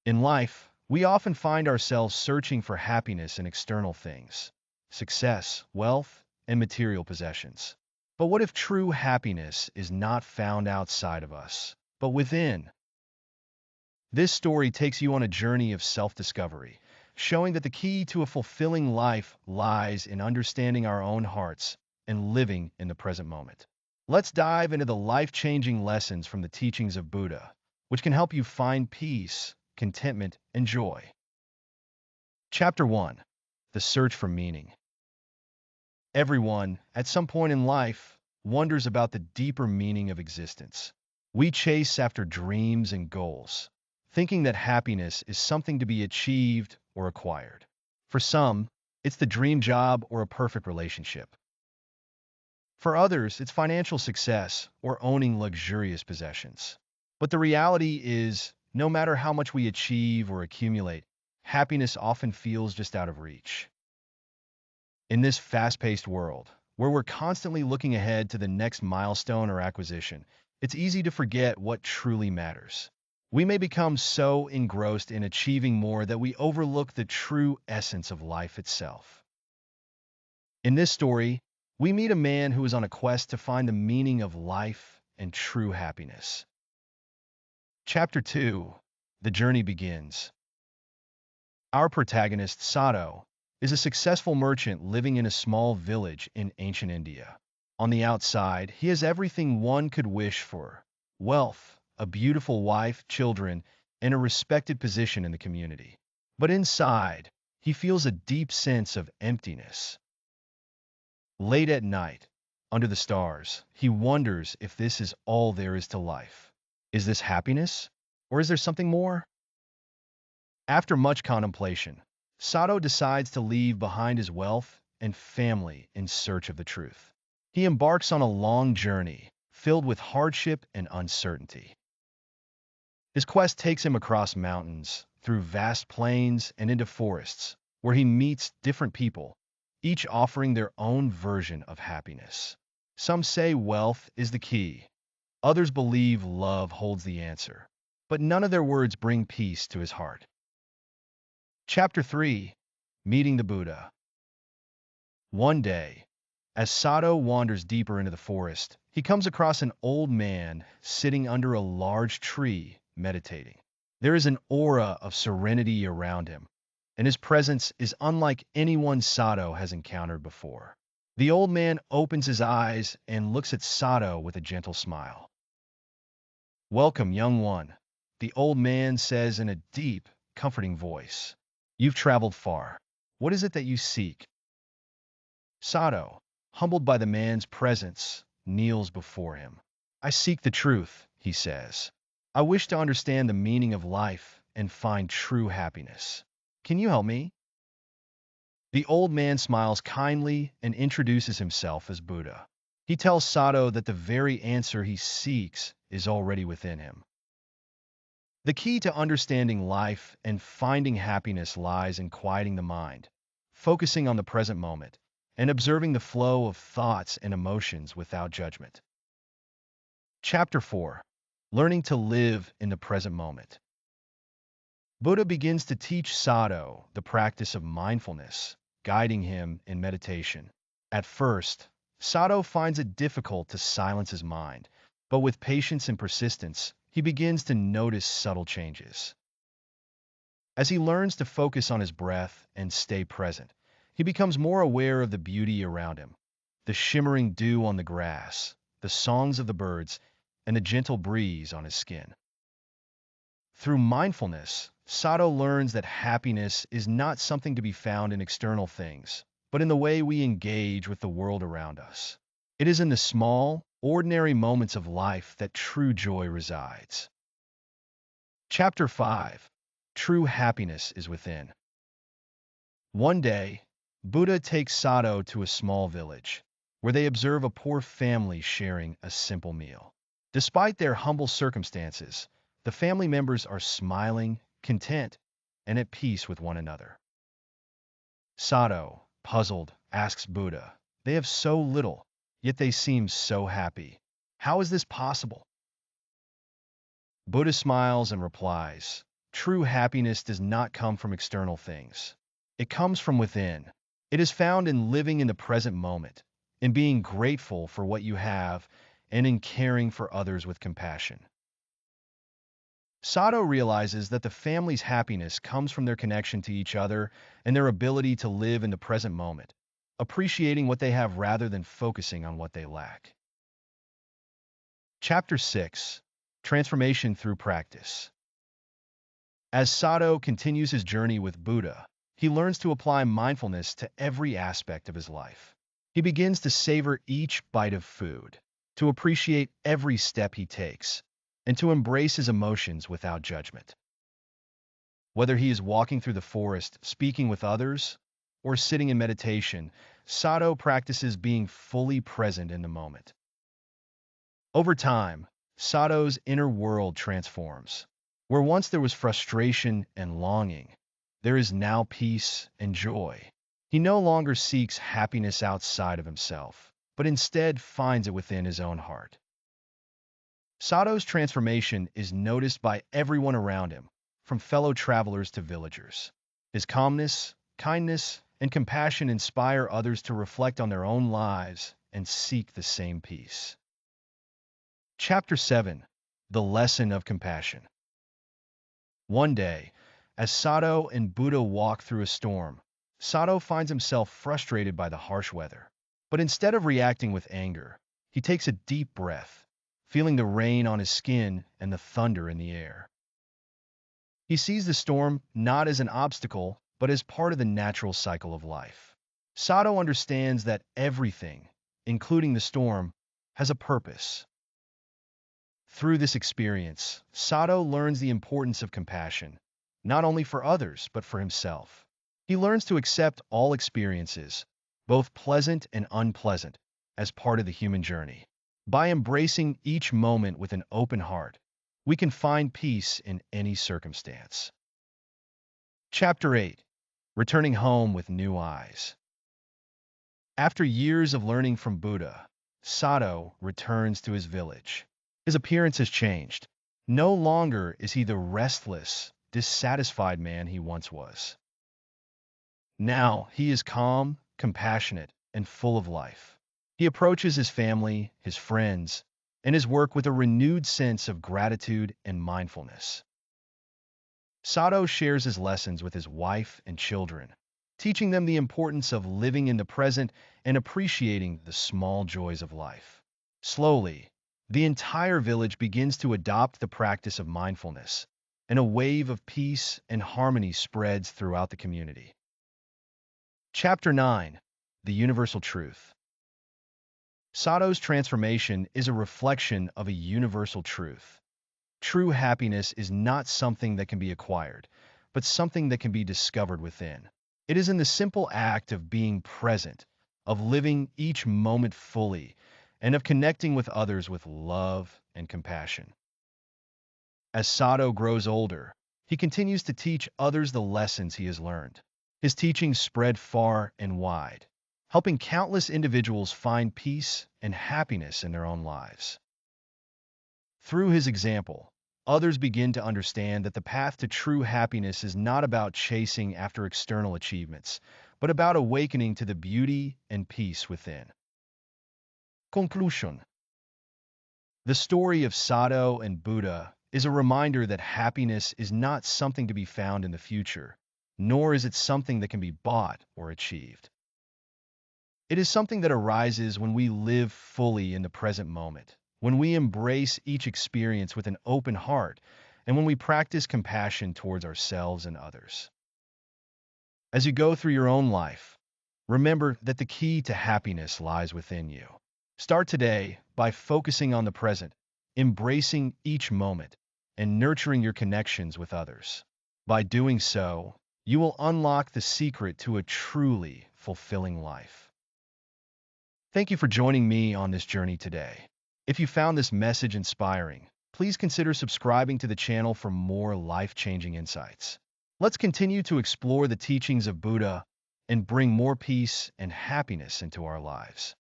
In life, we often find ourselves searching for happiness in external things, success, wealth, and material possessions. But what if true happiness is not found outside of us, but within? This story takes you on a journey of self-discovery, showing that the key to a fulfilling life lies in understanding our own hearts and living in the present moment. Let's dive into the life-changing lessons from the teachings of Buddha, which can help you find peace, contentment, and joy. Chapter 1. The Search for Meaning. Everyone, at some point in life, wonders about the deeper meaning of existence. We chase after dreams and goals, thinking that happiness is something to be achieved or acquired. For some, it's the dream job or a perfect relationship. For others, it's financial success or owning luxurious possessions. But the reality is, no matter how much we achieve or accumulate, happiness often feels just out of reach. In this fast-paced world, where we're constantly looking ahead to the next milestone or acquisition, it's easy to forget what truly matters. We may become so engrossed in achieving more that we overlook the true essence of life itself. In this story, we meet a man who is on a quest to find the meaning of life and true happiness. Chapter 2. The Journey Begins. Our protagonist, Sato, is a successful merchant living in a small village in ancient India. On the outside, he has everything one could wish for: wealth, a beautiful wife, children, and a respected position in the community. But inside, he feels a deep sense of emptiness. Late at night, under the stars, he wonders if this is all there is to life. Is this happiness? Or is there something more? After much contemplation, Sato decides to leave behind his wealth and family in search of the truth. He embarks on a long journey, filled with hardship and uncertainty. His quest takes him across mountains, through vast plains, and into forests, where he meets different people, each offering their own version of happiness. Some say wealth is the key. Others believe love holds the answer. But none of their words bring peace to his heart. Chapter 3. Meeting the Buddha. One day, as Sato wanders deeper into the forest, he comes across an old man sitting under a large tree, meditating. There is an aura of serenity around him, and his presence is unlike anyone Sato has encountered before. The old man opens his eyes and looks at Sato with a gentle smile. "Welcome, young one," the old man says in a deep, comforting voice. "You've traveled far. What is it that you seek?" Sato, humbled by the man's presence, kneels before him. "I seek the truth," he says. "I wish to understand the meaning of life and find true happiness. Can you help me?" The old man smiles kindly and introduces himself as Buddha. He tells Sato that the very answer he seeks is already within him. The key to understanding life and finding happiness lies in quieting the mind, focusing on the present moment, and observing the flow of thoughts and emotions without judgment. Chapter 4. Learning to live in the present moment. Buddha begins to teach Sato the practice of mindfulness, guiding him in meditation. At first, Sato finds it difficult to silence his mind, but with patience and persistence, he begins to notice subtle changes. As he learns to focus on his breath and stay present, he becomes more aware of the beauty around him: the shimmering dew on the grass, the songs of the birds, and the gentle breeze on his skin. Through mindfulness, Sato learns that happiness is not something to be found in external things, but in the way we engage with the world around us. It is in the small, ordinary moments of life that true joy resides. Chapter 5. True happiness is within. One day, Buddha takes Sato to a small village, where they observe a poor family sharing a simple meal. Despite their humble circumstances, the family members are smiling, content, and at peace with one another. Sato, puzzled, asks Buddha, "They have so little, yet they seem so happy. How is this possible?" Buddha smiles and replies, True happiness does not come from external things. It comes from within. It is found in living in the present moment, in being grateful for what you have, and in caring for others with compassion. Sato realizes that the family's happiness comes from their connection to each other and their ability to live in the present moment, appreciating what they have rather than focusing on what they lack. Chapter 6: Transformation Through Practice. As Sato continues his journey with Buddha, he learns to apply mindfulness to every aspect of his life. He begins to savor each bite of food, to appreciate every step he takes, and to embrace his emotions without judgment. Whether he is walking through the forest, speaking with others, or sitting in meditation, Sato practices being fully present in the moment. Over time, Sato's inner world transforms. Where once there was frustration and longing, there is now peace and joy. He no longer seeks happiness outside of himself, but instead finds it within his own heart. Sato's transformation is noticed by everyone around him, from fellow travelers to villagers. His calmness, kindness, and compassion inspire others to reflect on their own lives and seek the same peace. Chapter 7: The Lesson of Compassion. One day, as Sato and Buddha walk through a storm, Sato finds himself frustrated by the harsh weather. But instead of reacting with anger, he takes a deep breath, feeling the rain on his skin and the thunder in the air. He sees the storm not as an obstacle, but as part of the natural cycle of life. Sato understands that everything, including the storm, has a purpose. Through this experience, Sato learns the importance of compassion, not only for others, but for himself. He learns to accept all experiences, both pleasant and unpleasant, as part of the human journey. By embracing each moment with an open heart, we can find peace in any circumstance. Chapter 8: Returning Home with New Eyes. After years of learning from Buddha, Sato returns to his village. His appearance has changed. No longer is he the restless, dissatisfied man he once was. Now he is calm, compassionate, and full of life. He approaches his family, his friends, and his work with a renewed sense of gratitude and mindfulness. Sato shares his lessons with his wife and children, teaching them the importance of living in the present and appreciating the small joys of life. Slowly, the entire village begins to adopt the practice of mindfulness, and a wave of peace and harmony spreads throughout the community. Chapter 9: The Universal Truth. Sato's transformation is a reflection of a universal truth. True happiness is not something that can be acquired, but something that can be discovered within. It is in the simple act of being present, of living each moment fully, and of connecting with others with love and compassion. As Sato grows older, he continues to teach others the lessons he has learned. His teachings spread far and wide, helping countless individuals find peace and happiness in their own lives. Through his example, others begin to understand that the path to true happiness is not about chasing after external achievements, but about awakening to the beauty and peace within. Conclusion: the story of Sato and Buddha is a reminder that happiness is not something to be found in the future, nor is it something that can be bought or achieved. It is something that arises when we live fully in the present moment, when we embrace each experience with an open heart, and when we practice compassion towards ourselves and others. As you go through your own life, remember that the key to happiness lies within you. Start today by focusing on the present, embracing each moment, and nurturing your connections with others. By doing so, you will unlock the secret to a truly fulfilling life. Thank you for joining me on this journey today. If you found this message inspiring, please consider subscribing to the channel for more life-changing insights. Let's continue to explore the teachings of Buddha and bring more peace and happiness into our lives.